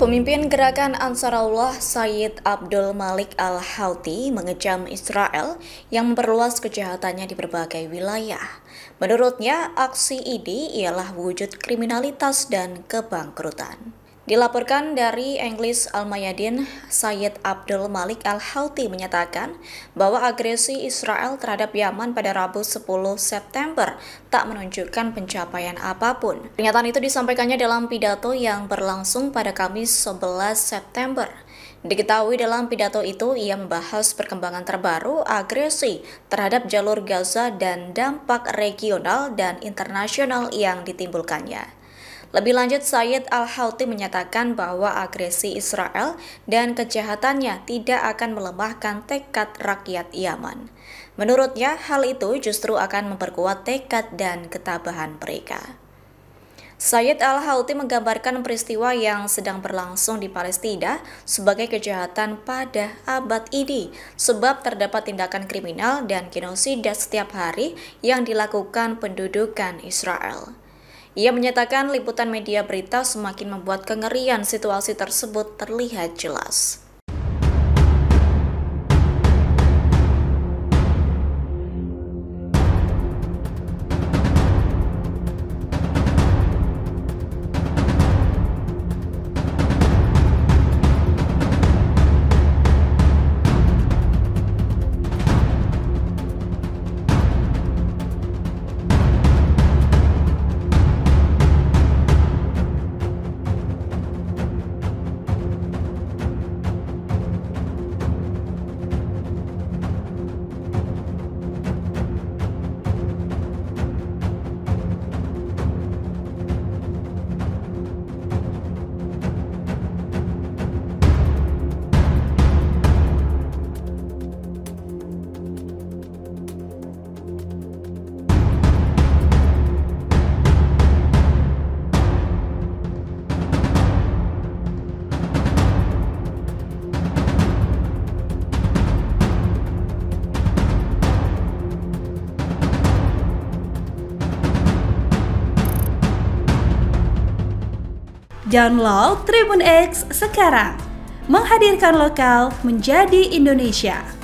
Pemimpin gerakan Ansarullah Sayyid Abdul Malik Al-Houthi mengecam Israel yang memperluas kejahatannya di berbagai wilayah. Menurutnya, aksi ini ialah wujud kriminalitas dan kebangkrutan. Dilaporkan dari English Al-Mayadin, Sayyid Abdul Malik Al-Houthi menyatakan bahwa agresi Israel terhadap Yaman pada Rabu 10 September tak menunjukkan pencapaian apapun. Pernyataan itu disampaikannya dalam pidato yang berlangsung pada Kamis 11 September. Diketahui dalam pidato itu ia membahas perkembangan terbaru agresi terhadap jalur Gaza dan dampak regional dan internasional yang ditimbulkannya. Lebih lanjut, Sayyid Al-Houthi menyatakan bahwa agresi Israel dan kejahatannya tidak akan melemahkan tekad rakyat Yaman. Menurutnya, hal itu justru akan memperkuat tekad dan ketabahan mereka. Sayyid Al-Houthi menggambarkan peristiwa yang sedang berlangsung di Palestina sebagai kejahatan pada abad ini, sebab terdapat tindakan kriminal dan genosida setiap hari yang dilakukan pendudukan Israel. Ia menyatakan liputan media berita semakin membuat kengerian situasi tersebut terlihat jelas. Download Tribun X sekarang, menghadirkan lokal menjadi Indonesia.